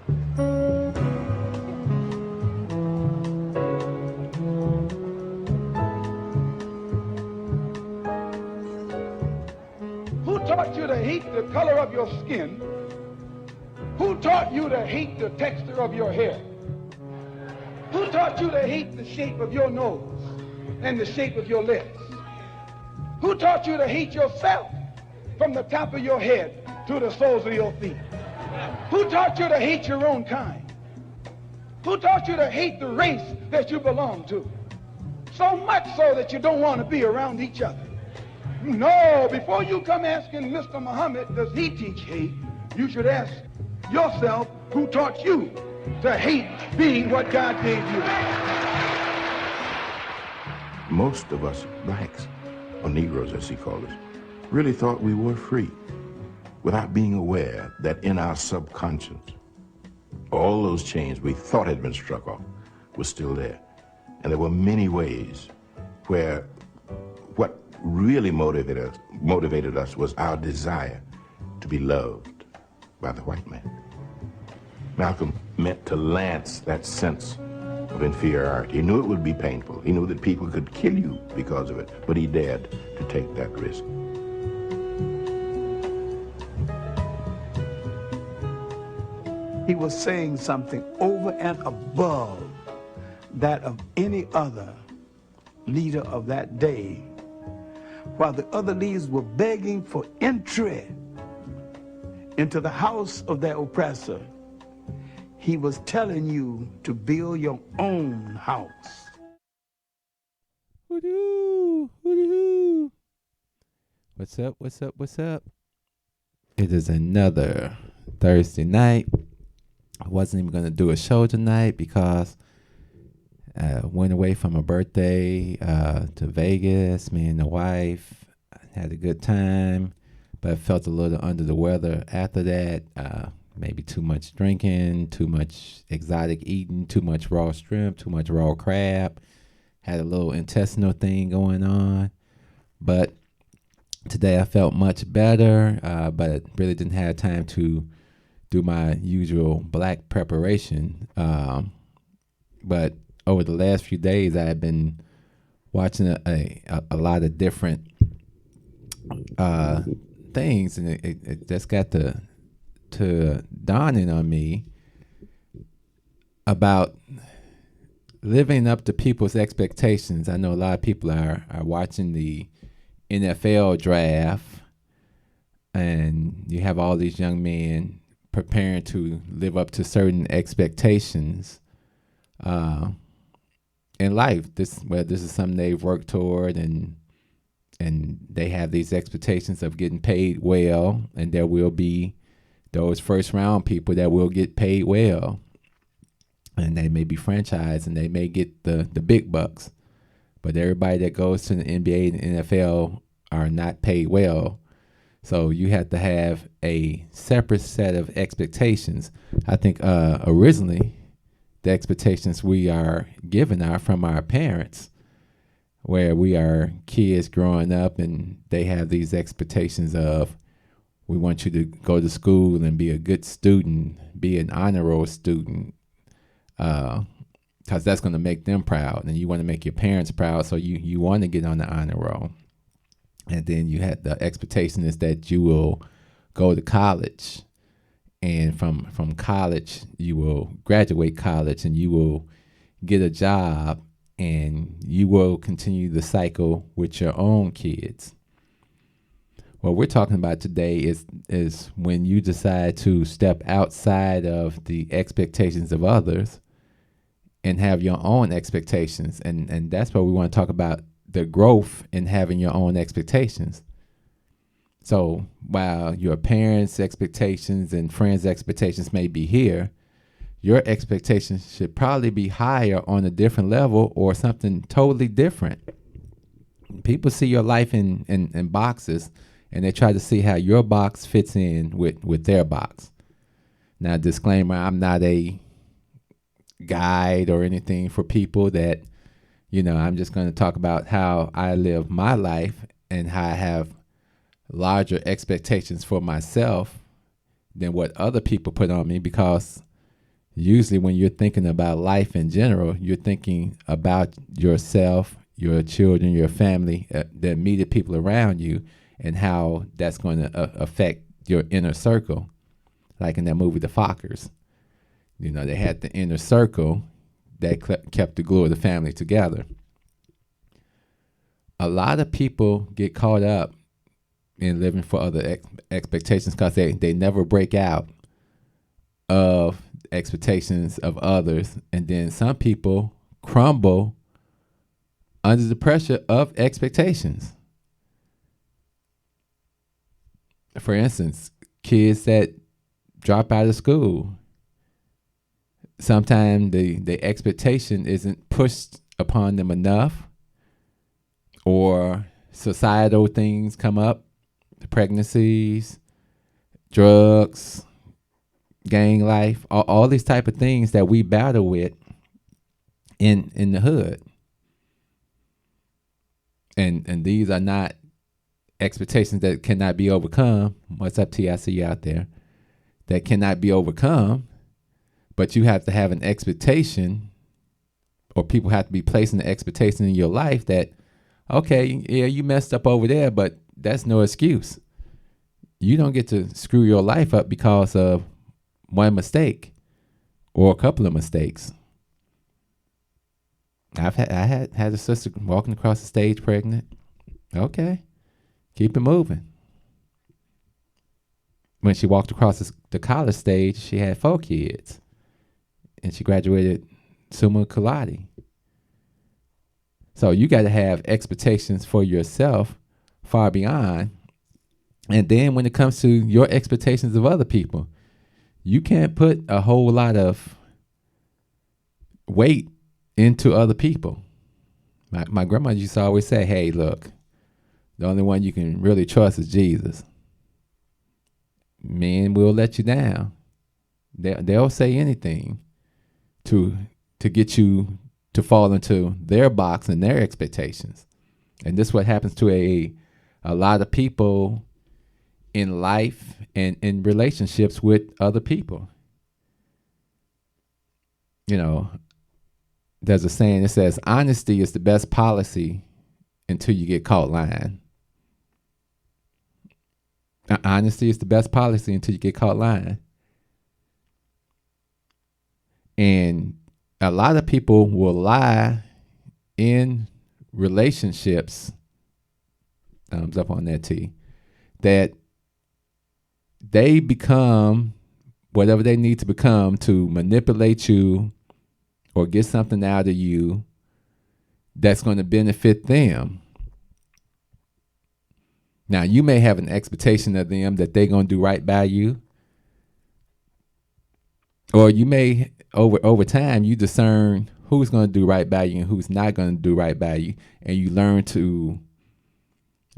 Who taught you to hate the color of your skin? Who taught you to hate the texture of your hair? Who taught you to hate the shape of your nose and the shape of your lips? Who taught you to hate yourself from the top of your head to the soles of your feet? Who taught you to hate your own kind? Who taught you to hate the race that you belong to? So much so that you don't want to be around each other. No, before you come asking Mr. Muhammad, does he teach hate? You should ask yourself, who taught you to hate being what God gave you? Most of us blacks, or Negroes as he called us, really thought we were free without being aware that in our subconscious, all those chains we thought had been struck off were still there. And there were many ways where what really motivated us was our desire to be loved by the white man. Malcolm meant to lance that sense of inferiority. He knew it would be painful. He knew that people could kill you because of it, but he dared to take that risk. He was saying something over and above that of any other leader of that day. While the other leaders were begging for entry into the house of their oppressor, he was telling you to build your own house. Hoo-doo, hoo-doo. What's up, what's up, what's up? It is another Thursday night. I wasn't even going to do a show tonight because I went away from a birthday to Vegas. Me and the wife had a good time, but I felt a little under the weather after that. Maybe too much drinking, too much exotic eating, too much raw shrimp, too much raw crab. Had a little intestinal thing going on. But today I felt much better, but really didn't have time to do my usual black preparation. But over the last few days, I've been watching a lot of different things, and it just got to dawning on me about living up to people's expectations. I know a lot of people are watching the NFL draft, and you have all these young men preparing to live up to certain expectations in life. This is something they've worked toward, and they have these expectations of getting paid well, and there will be those first round people that will get paid well, and they may be franchised and they may get the big bucks, but everybody that goes to the NBA and the NFL are not paid well. So you have to have a separate set of expectations. I think originally the expectations we are given are from our parents, where we are kids growing up and they have these expectations of, we want you to go to school and be a good student, be an honor roll student, because that's going to make them proud, and you want to make your parents proud, so you want to get on the honor roll. And then you had the expectation is that you will go to college, and from college you will graduate college and you will get a job, and you will continue the cycle with your own kids. What we're talking about today is when you decide to step outside of the expectations of others and have your own expectations. And that's what we want to talk about, the growth in having your own expectations. So while your parents' expectations and friends' expectations may be here, your expectations should probably be higher on a different level or something totally different. People see your life in boxes, and they try to see how your box fits in with their box. Now, disclaimer, I'm not a guide or anything for people that, I'm just going to talk about how I live my life and how I have larger expectations for myself than what other people put on me, because usually when you're thinking about life in general, you're thinking about yourself, your children, your family, the immediate people around you, and how that's going to affect your inner circle. Like in that movie, The Fockers. You know, they had the inner circle that kept the glue of the family together. A lot of people get caught up in living for other expectations because they never break out of expectations of others. And then some people crumble under the pressure of expectations. For instance, kids that drop out of school, sometimes the expectation isn't pushed upon them enough, or societal things come up, pregnancies, drugs, gang life, all these type of things that we battle with in the hood. And these are not expectations that cannot be overcome. What's up, T? I see you out there. That cannot be overcome, but you have to have an expectation, or people have to be placing the expectation in your life that, okay, yeah, you messed up over there, but that's no excuse. You don't get to screw your life up because of one mistake or a couple of mistakes. I had a sister walking across the stage pregnant. Okay, keep it moving. When she walked across the college stage, she had 4 kids, and she graduated summa cum laude. So you got to have expectations for yourself far beyond. And then when it comes to your expectations of other people, you can't put a whole lot of weight into other people. My grandma used to always say, hey, look, the only one you can really trust is Jesus. Men will let you down. They'll say anything to get you to fall into their box and their expectations. And this is what happens to a lot of people in life and in relationships with other people. You know, there's a saying that says, honesty is the best policy until you get caught lying. Honesty is the best policy until you get caught lying. And a lot of people will lie in relationships, thumbs up on that T, that they become whatever they need to become to manipulate you or get something out of you that's going to benefit them. Now, you may have an expectation of them that they're going to do right by you. Or you may, over time, you discern who's going to do right by you and who's not going to do right by you. And you learn to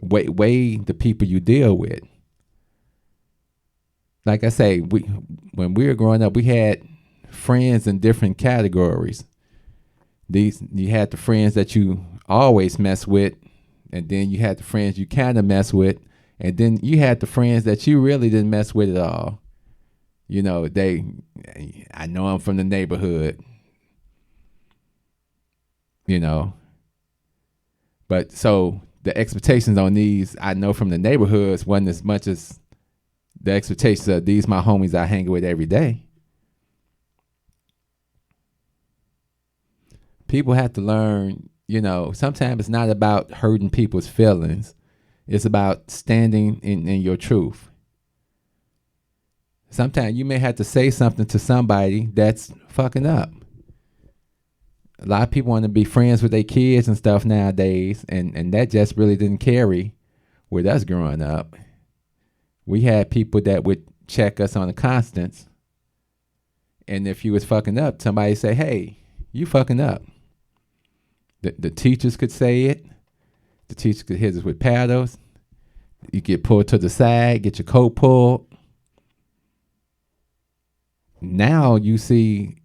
weigh the people you deal with. Like I say, when we were growing up, we had friends in different categories. You had the friends that you always mess with, and then you had the friends you kind of mess with, and then you had the friends that you really didn't mess with at all. You know, I know them from the neighborhood, you know. But so the expectations on these, I know from the neighborhoods, wasn't as much as the expectations of these my homies I hang with every day. People have to learn, you know, sometimes it's not about hurting people's feelings. It's about standing in your truth. Sometimes you may have to say something to somebody that's fucking up. A lot of people want to be friends with their kids and stuff nowadays, and that just really didn't carry with us growing up. We had people that would check us on a constant, and if you was fucking up, somebody say, hey, you fucking up. The teachers could say it. The teacher could hit us with paddles. You get pulled to the side, get your coat pulled. Now you see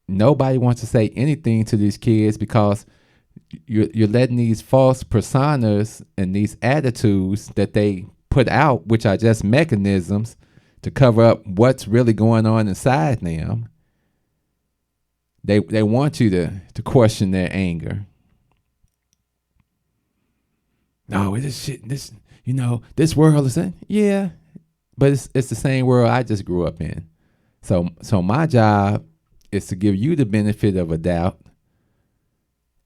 nobody wants to say anything to these kids because you're letting these false personas and these attitudes that they put out, which are just mechanisms to cover up what's really going on inside them. They want you to question their anger. No, this shit, this world is that. Yeah, but it's the same world I just grew up in. So my job is to give you the benefit of a doubt,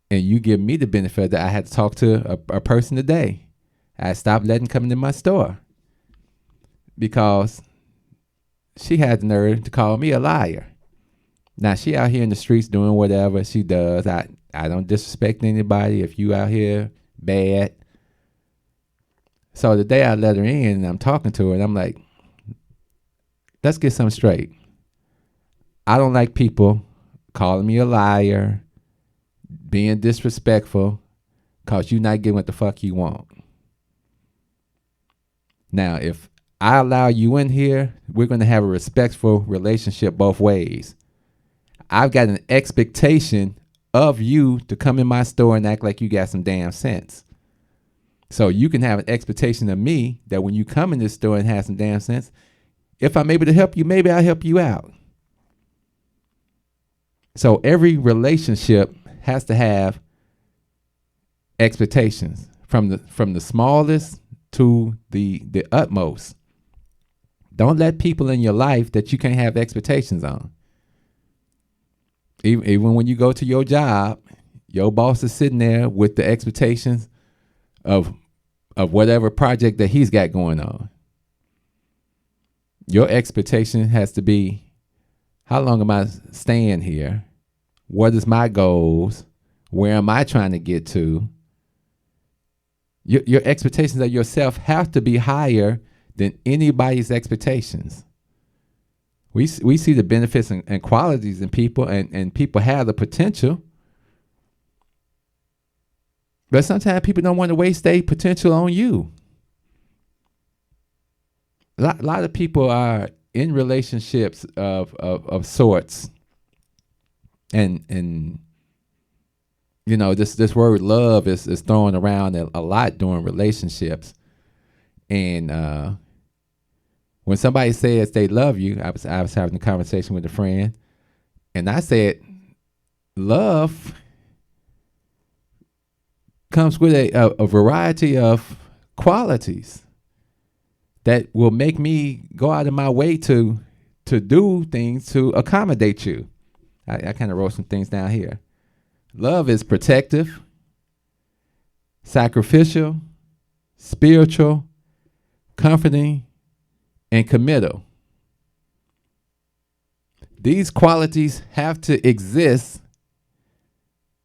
and you give me the benefit that I had to talk to a person today. I stopped letting come into my store because she had the nerve to call me a liar. Now she out here in the streets doing whatever she does. I don't disrespect anybody. If you out here bad. So the day I let her in and I'm talking to her and I'm like, let's get something straight. I don't like people calling me a liar, being disrespectful, because you're not getting what the fuck you want. Now, if I allow you in here, we're going to have a respectful relationship both ways. I've got an expectation of you to come in my store and act like you got some damn sense. So you can have an expectation of me that when you come in this store and have some damn sense, if I'm able to help you, maybe I'll help you out. So every relationship has to have expectations from the smallest to the utmost. Don't let people in your life that you can't have expectations on. Even when you go to your job, your boss is sitting there with the expectations of whatever project that he's got going on. Your expectation has to be, how long am I staying here? What is my goals? Where am I trying to get to? Your expectations of yourself have to be higher than anybody's expectations. We see the benefits and qualities in people, and people have the potential. But sometimes people don't want to waste their potential on you. A lot of people are in relationships of sorts. And this word love is thrown around a lot during relationships. And when somebody says they love you, I was having a conversation with a friend, and I said, love comes with a variety of qualities that will make me go out of my way to do things to accommodate you. I kind of wrote some things down here. Love is protective, sacrificial, spiritual, comforting, and committal. These qualities have to exist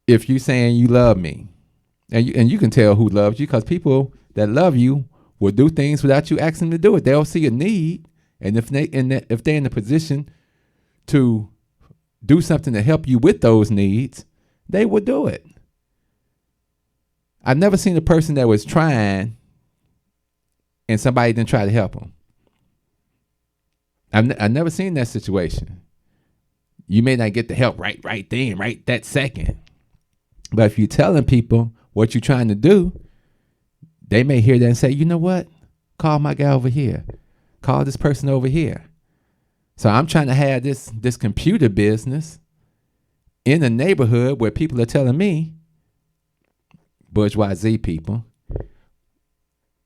if you're saying you love me. And you can tell who loves you, because people that love you will do things without you asking them to do it. They'll see a need, and if they're in a position to do something to help you with those needs, they will do it. I've never seen a person that was trying and somebody didn't try to help them. I've never seen that situation. You may not get the help right then, right that second. But if you're telling people what you're trying to do, they may hear that and say, you know what? Call my guy over here. Call this person over here. So I'm trying to have this computer business in a neighborhood where people are telling me, bourgeoisie people,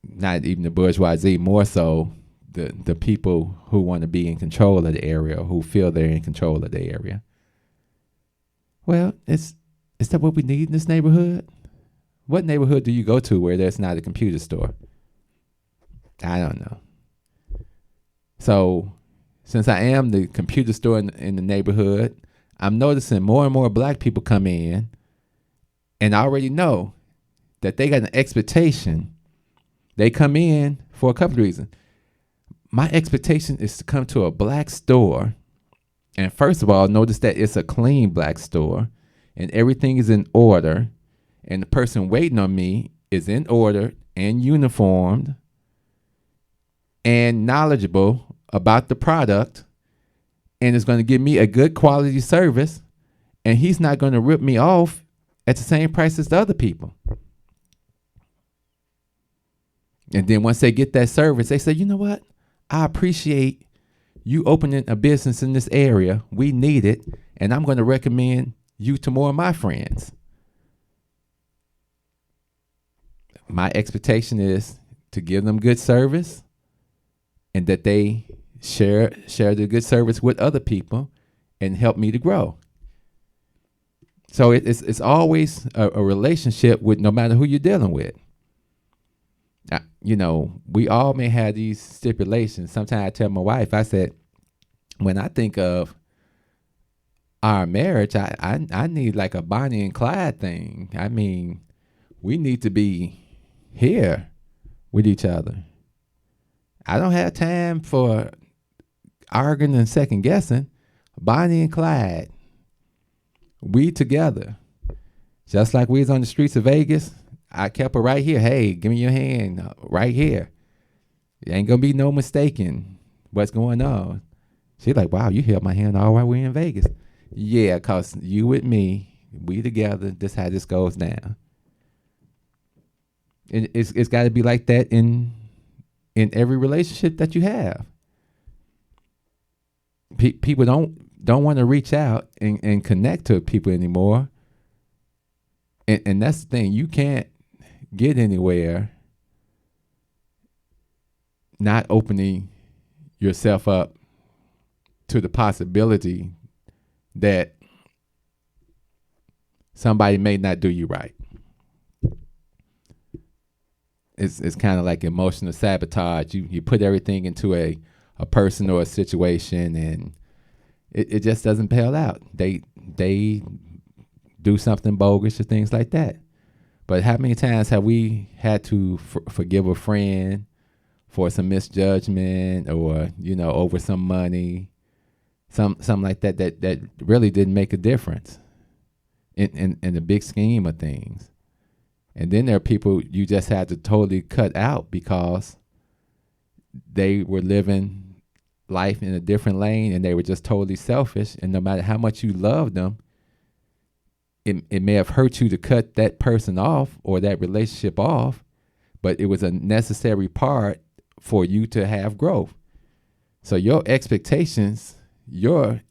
not even the bourgeoisie, more so the people who want to be in control of the area, or who feel they're in control of the area. Well, is that what we need in this neighborhood? What neighborhood do you go to where there's not a computer store? I don't know. So since I am the computer store in the neighborhood, I'm noticing more and more black people come in, and I already know that they got an expectation. They come in for a couple of reasons. My expectation is to come to a black store, and first of all, notice that it's a clean black store, and everything is in order, and the person waiting on me is in order and uniformed and knowledgeable about the product, and is going to give me a good quality service, and he's not going to rip me off at the same price as the other people. And then once they get that service, they say, you know what? I appreciate you opening a business in this area. We need it, and I'm going to recommend you to more of my friends. My expectation is to give them good service and that they share the good service with other people and help me to grow. So it's always a relationship with no matter who you're dealing with. We all may have these stipulations. Sometimes I tell my wife, I said, when I think of our marriage, I need like a Bonnie and Clyde thing. I mean, we need to be here with each other. I don't have time for arguing and second guessing. Bonnie and Clyde, we together. Just like we was on the streets of Vegas, I kept her right here. Hey, give me your hand right here. There ain't gonna be no mistaking what's going on. She's like, wow, you held my hand all while we're in Vegas. Yeah, cause you with me, we together. This how this goes down. It's got to be like that in every relationship that you have. People don't want to reach out and connect to people anymore. And that's the thing. You can't get anywhere not opening yourself up to the possibility that somebody may not do you right. It's kind of like emotional sabotage. You put everything into a person or a situation, and it just doesn't pale out. They do something bogus or things like that. But how many times have we had to forgive a friend for some misjudgment or over some money, something like that really didn't make a difference in the big scheme of things. And then there are people you just had to totally cut out because they were living life in a different lane and they were just totally selfish. And no matter how much you loved them, it may have hurt you to cut that person off or that relationship off, but it was a necessary part for you to have growth. So your expectations, your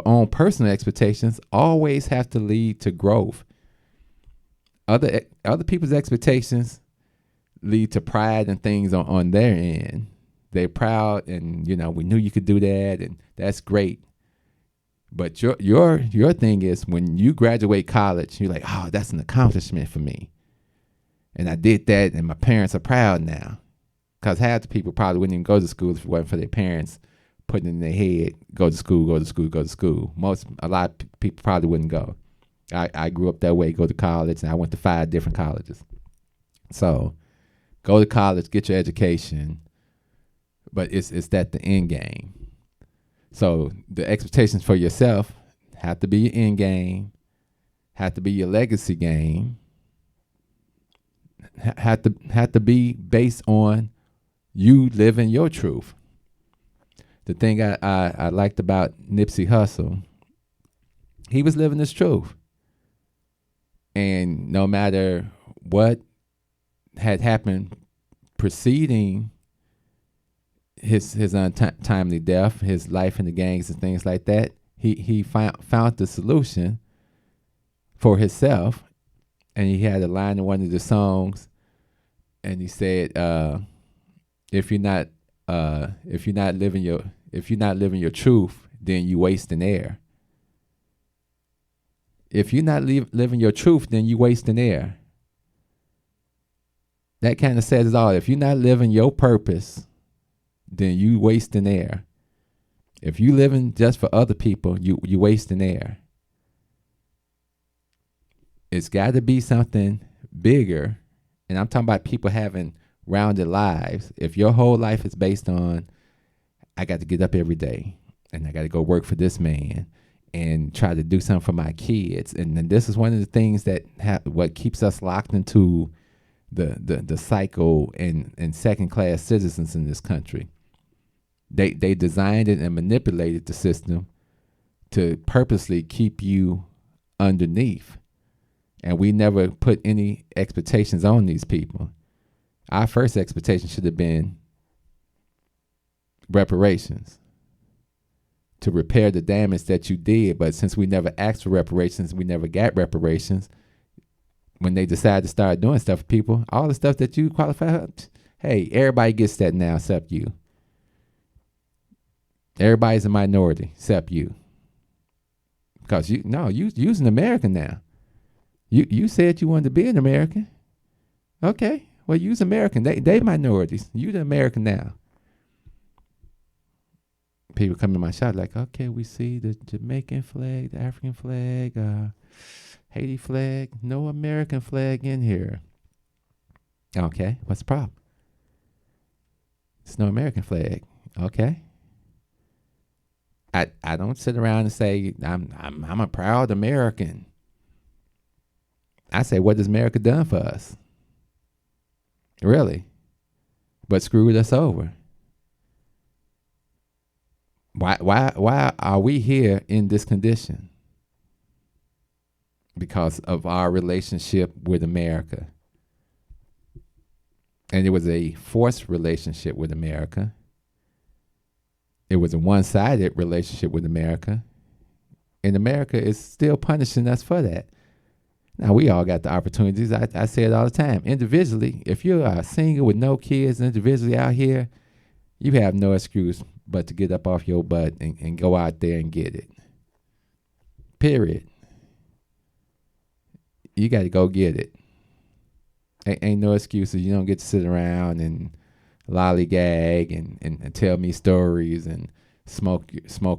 own personal expectations always have to lead to growth. Other people's expectations lead to pride and things on their end. They're proud and, we knew you could do that and that's great. But your thing is when you graduate college, you're like, oh, that's an accomplishment for me. And I did that and my parents are proud now. Because half the people probably wouldn't even go to school if it wasn't for their parents putting in their head, go to school, go to school, go to school. A lot of people probably wouldn't go. I grew up that way, go to college, and I went to 5 different colleges. So go to college, get your education, but it's that the end game. So the expectations for yourself have to be your end game, have to be your legacy game, have to be based on you living your truth. The thing I liked about Nipsey Hussle, he was living his truth. And no matter what had happened preceding his untimely death, his life in the gangs and things like that, he found the solution for himself. And he had a line in one of the songs, and he said, "If you're not living your truth, then you wasting air. If you're not living your truth, then you wasting air." That kind of says it all. If you're not living your purpose, then you wasting air. If you living just for other people, you wasting air. It's got to be something bigger. And I'm talking about people having rounded lives. If your whole life is based on, I got to get up every day and I got to go work for this man and try to do something for my kids. And this is one of the things that what keeps us locked into the cycle and second-class citizens in this country. They designed it and manipulated the system to purposely keep you underneath. And we never put any expectations on these people. Our first expectation should have been reparations. to repair the damage that you did. But since we never asked for reparations, we never got reparations. When they decide to start doing stuff for people, all the stuff that you qualify, hey, everybody gets that now except you. Everybody's a minority except you. Because you's an American now. You said you wanted to be an American. Okay, well, you's American. They minorities. You the American now. People come in my shop like, okay, we see the Jamaican flag, the African flag, Haiti flag, no American flag in here. Okay, what's the problem? It's no American flag. Okay. I don't sit around and say I'm a proud American. I say, what has America done for us? Really? But screwed us over. Why are we here in this condition? Because of our relationship with America. And it was a forced relationship with America. It was a one-sided relationship with America. And America is still punishing us for that. Now, we all got the opportunities. I say it all the time. Individually, if you're a single with no kids individually out here, you have no excuse but to get up off your butt and go out there and get it. Period. You got to go get it. Ain't no excuses. You don't get to sit around and lollygag and tell me stories and smoke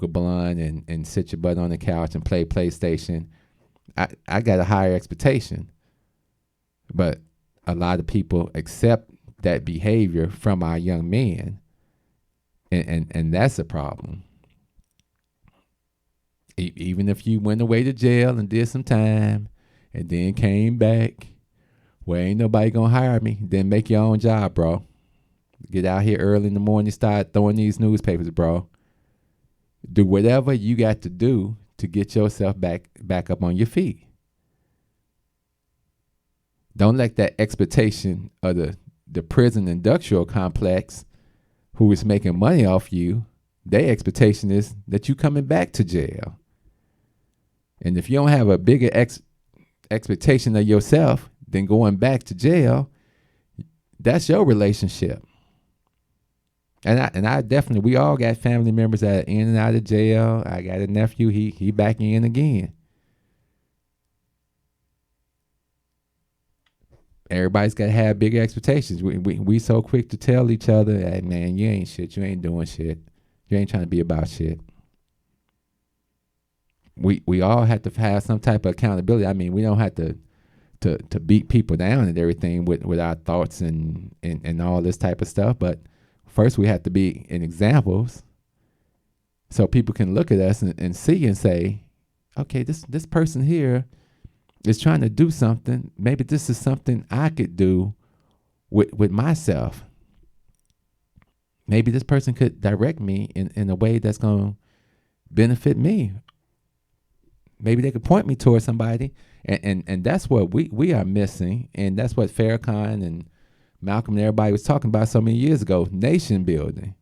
a blunt and sit your butt on the couch and play PlayStation. I got a higher expectation. But a lot of people accept that behavior from our young men. And that's a problem. Even if you went away to jail and did some time and then came back, well, ain't nobody gonna hire me. Then make your own job, bro. Get out here early in the morning, start throwing these newspapers, bro. Do whatever you got to do to get yourself back up on your feet. Don't let that expectation of the prison industrial complex, who is making money off you, their expectation is that you coming back to jail. And if you don't have a bigger expectation of yourself than going back to jail, that's your relationship. And I definitely, we all got family members that are in and out of jail. I got a nephew, he back in again. Everybody's got to have bigger expectations. We so quick to tell each other, hey, man, you ain't shit. You ain't doing shit. You ain't trying to be about shit. We all have to have some type of accountability. I mean, we don't have to beat people down and everything with our thoughts and all this type of stuff. But first, we have to be in examples so people can look at us and see and say, okay, this person here is trying to do something. Maybe this is something I could do with myself. Maybe this person could direct me in a way that's going to benefit me. Maybe they could point me towards somebody. And that's what we are missing. And that's what Farrakhan and Malcolm and everybody was talking about so many years ago, nation building.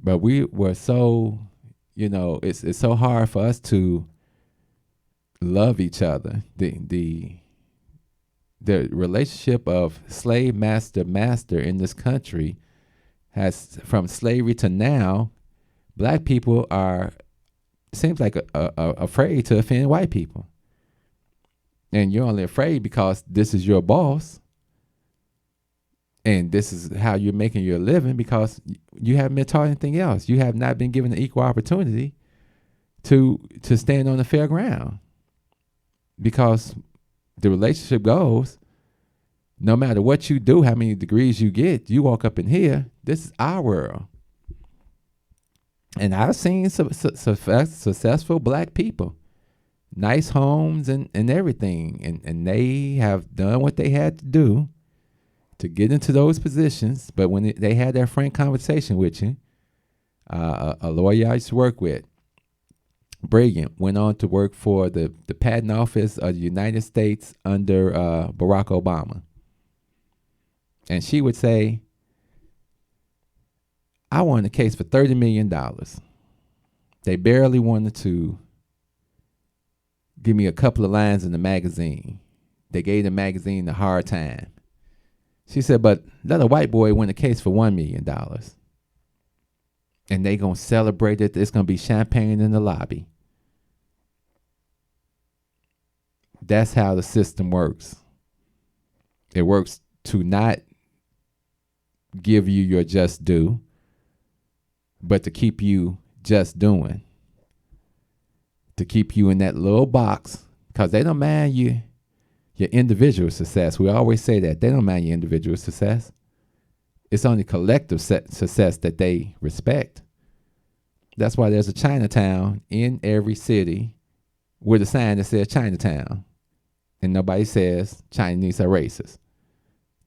But we were so, it's so hard for us to love each other. The relationship of slave master in this country has, from slavery to now, black people seems like afraid to offend white people. And you're only afraid because this is your boss. And this is how you're making your living, because you haven't been taught anything else. You have not been given an equal opportunity to stand on the fair ground. Because the relationship goes, no matter what you do, how many degrees you get, you walk up in here, this is our world. And I've seen successful black people, nice homes and everything. And they have done what they had to do to get into those positions. But when they had that frank conversation with you, a lawyer I used to work with, brilliant, went on to work for the patent office of the United States under Barack Obama. And she would say, I won the case for $30 million. They barely wanted to give me a couple of lines in the magazine. They gave the magazine a hard time. She said, but let a white boy win a case for $1 million. And they going to celebrate it. There's going to be champagne in the lobby. That's how the system works. It works to not give you your just due, but to keep you just doing. To keep you in that little box, because they don't mind you, your individual success. We always say that. They don't mind your individual success. It's only collective success that they respect. That's why there's a Chinatown in every city with a sign that says Chinatown. And nobody says Chinese are racist.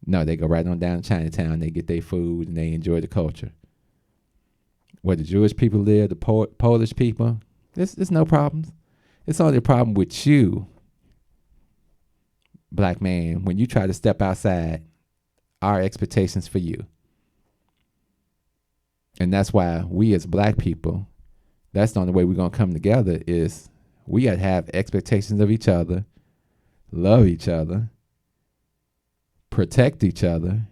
No, they go right on down to Chinatown. They get their food and they enjoy the culture. Where the Jewish people live, the Polish people, there's no problems. It's only a problem with you, black man, when you try to step outside our expectations for you. And that's why we as black people, that's the only way we're going to come together is we got to have expectations of each other, love each other, protect each other,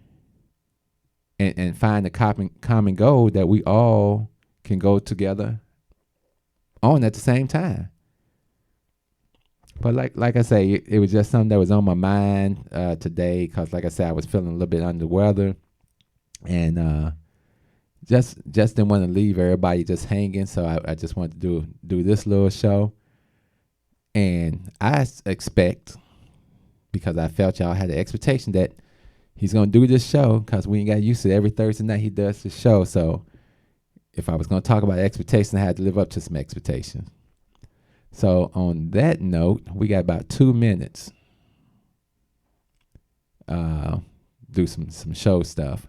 and find a common goal that we all can go together on at the same time. But like I say, it was just something that was on my mind today because, like I said, I was feeling a little bit under the weather, and just didn't want to leave everybody just hanging. So I just wanted to do this little show, and I expect, because I felt y'all had the expectation that he's gonna do this show because we ain't got used to it. Every Thursday night he does this show. So if I was gonna talk about expectations, I had to live up to some expectations. So on that note, we got about 2 minutes. Do some show stuff.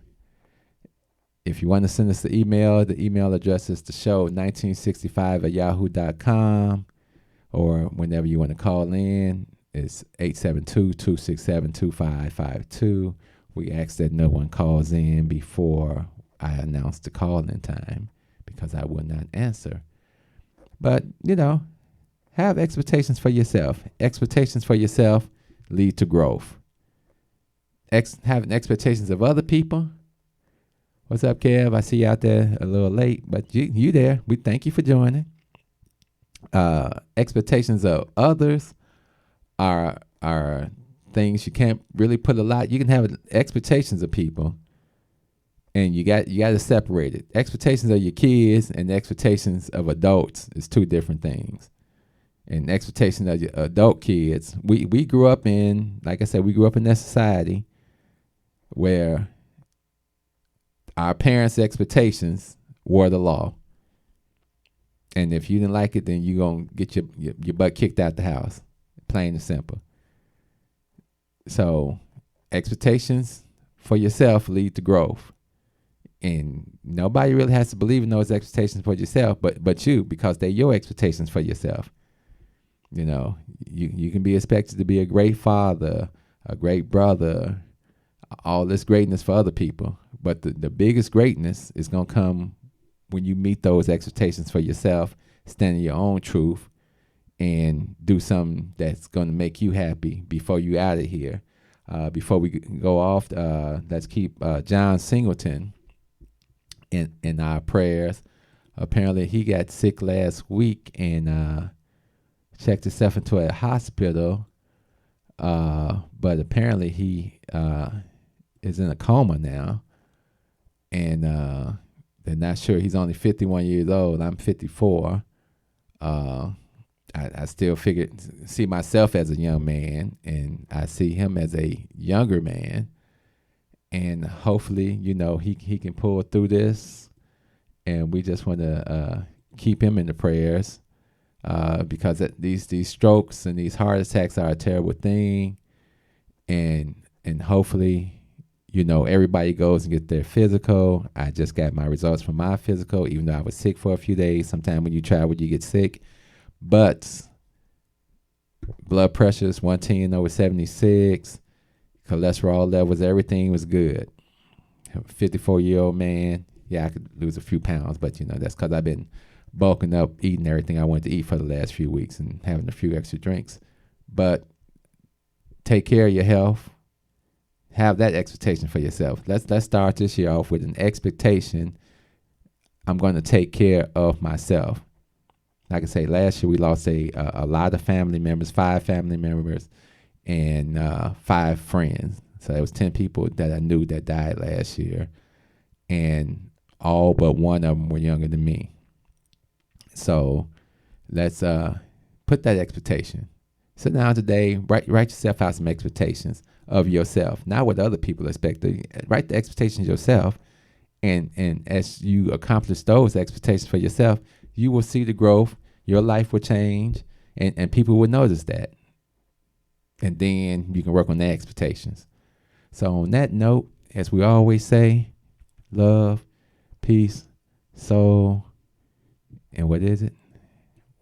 If you want to send us the email address is the show 1965@yahoo.com, or whenever you want to call in, it's 872-267-2552. We ask that no one calls in before I announce the call-in time because I will not answer. But, have expectations for yourself. Expectations for yourself lead to growth. Having expectations of other people. What's up, Kev? I see you out there a little late, but you there. We thank you for joining. Expectations of others are things you can't really put a lot. You can have expectations of people, and you got to separate it. Expectations of your kids and the expectations of adults is two different things. And expectations of your adult kids, we grew up in, like I said, we grew up in that society where our parents' expectations were the law. And if you didn't like it, then you're going to get your butt kicked out the house. Plain and simple. So expectations for yourself lead to growth. And nobody really has to believe in those expectations for yourself, but you, because they're your expectations for yourself. You can be expected to be a great father, a great brother, all this greatness for other people. But the biggest greatness is going to come when you meet those expectations for yourself, stand in your own truth, and do something that's going to make you happy before you out of here. Before we go off, let's keep John Singleton in our prayers. Apparently, he got sick last week and checked himself into a hospital, but apparently he is in a coma now, and they're not sure. He's only 51 years old. I'm 54. I still see myself as a young man, and I see him as a younger man, and hopefully, he can pull through this, and we just want to keep him in the prayers. Because these strokes and these heart attacks are a terrible thing, and hopefully, everybody goes and get their physical. I just got my results from my physical, even though I was sick for a few days. Sometimes when you travel, you get sick, but blood pressure is 110/76, cholesterol levels, everything was good. 54-year-old man. Yeah, I could lose a few pounds, but that's because I've been bulking up, eating everything I wanted to eat for the last few weeks and having a few extra drinks. But take care of your health. Have that expectation for yourself. Let's start this year off with an expectation. I'm going to take care of myself. Like I say, last year we lost a lot of family members, 5 family members, and 5 friends. So it was 10 people that I knew that died last year, and all but one of them were younger than me. So let's put that expectation. Sit down today, write yourself out some expectations of yourself, not what other people expect. Write the expectations yourself, and as you accomplish those expectations for yourself, you will see the growth. Your life will change, and people will notice that. And then you can work on their expectations. So on that note, as we always say, love, peace, soul, and what is it?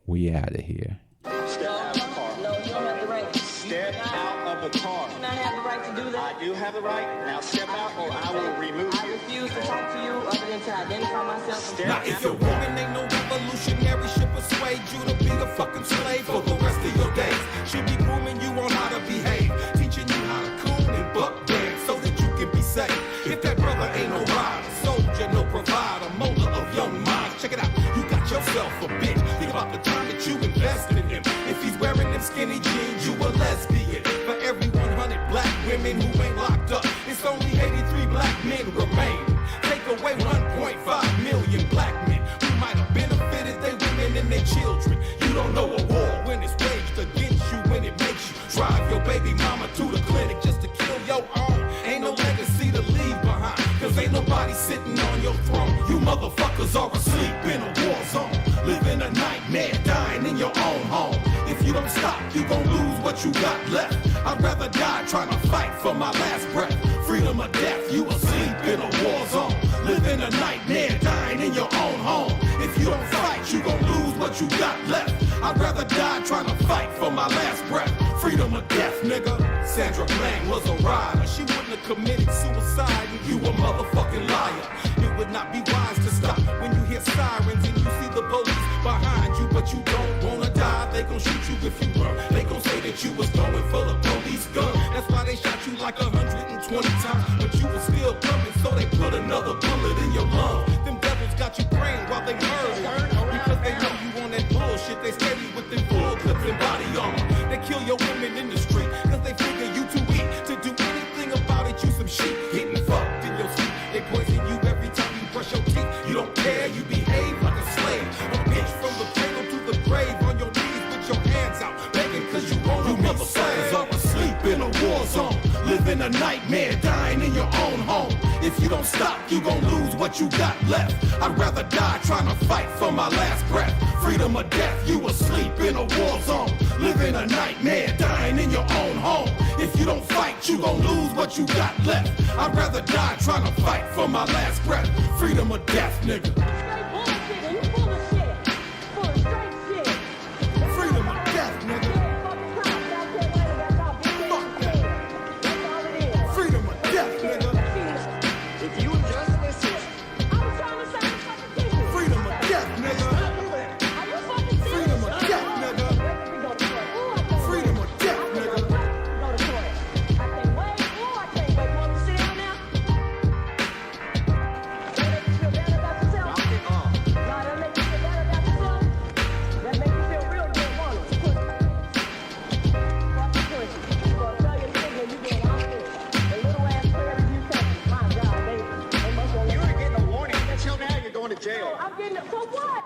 We out of here. Step out of the car. No, you don't have the right. Step out of the car. You do not have the right to do that. I do have the right. Now step out or I will remove I you. refuse to talk to you other than to identify myself. Step Now, if your woman ain't no revolutionary, she'll persuade you to be a fucking slave for the rest of your days. She'll be grooming you on how to behave, teaching you how to coon and buck dance so that you can be safe. If that brother ain't no rider, soldier, no provider, molder of young minds, check it out. You got yourself a bitch. Think about the time that you invested in him. If he's wearing them skinny jeans, you a lesbian. For every 100 black women who ain't locked up, it's only 83 black men remain. Take away 1.5 million black men who might have benefited their women and their children. You don't know a war when it's waged against you, when it makes you drive your baby mama to the clinic just to kill your own. Ain't no legacy to leave behind, cause ain't nobody sitting on your throne. You motherfuckers are asleep in a war zone, living a nightmare, dying in your own home. If you don't stop, you gon' lose what you got left. I'd rather die trying to fight for my last breath. Freedom or death, you asleep in a war zone, living a nightmare, dying in your own home. If you don't fight, you gon' lose what you got left. I'd rather die trying to fight for my last breath. Freedom or death, nigga. Sandra Bland was a rider. She wouldn't have committed suicide, and you a motherfucking liar. It would not be wise to stop when you hear sirens and you see the police behind you, but you don't wanna die. They gon' shoot you if you run. They gon' say that you was going for the police gun. That's why they shot you like 120 times, but you was still coming, so they put another bullet in your lung. Them devils got you praying while they murder, because they know you on that bullshit. They steady with them full clips and body armor. They kill your women in the street, cause they figure you too weak to do anything about it. You some shit, getting fucked in your sleep. They poison you every time you brush your teeth. You don't care, you behave like a slave. A bitch from the cradle to the grave, on your knees with your hands out, begging cause you want to. You motherfuckers are asleep in a war zone, living a nightmare, dying in your own home. If you don't stop, you gon' lose what you got left. I'd rather die trying to fight for my last breath. Freedom or death, you asleep in a war zone, living a nightmare, dying in your own home. If you don't fight, you gon' lose what you got left. I'd rather die trying to fight for my last breath. Freedom or death, nigga. Straight bullshit, and you full of shit. Full of straight shit. Freedom or death, nigga. Fuck that. That's all it is. Freedom or death, nigga. If you just listen, I was trying to say fucking teach you. Freedom or death, nigga. Are you fucking serious? Freedom or death, nigga. We go to court. Ooh, I can't Freedom or death, wait. nigga. Go to court. I can't wait. Ooh, I can't wait. Want to sit down now? That make you feel better about yourself? knock it off. Nah, that make you feel better about yourself? That make you feel real good, won't it? Fucking pussy. You gonna tell your nigga you doing all this. The little ass prayers you take. My God, they must want You ain't getting a warning. Until now, you're going to jail. I'm getting it for what?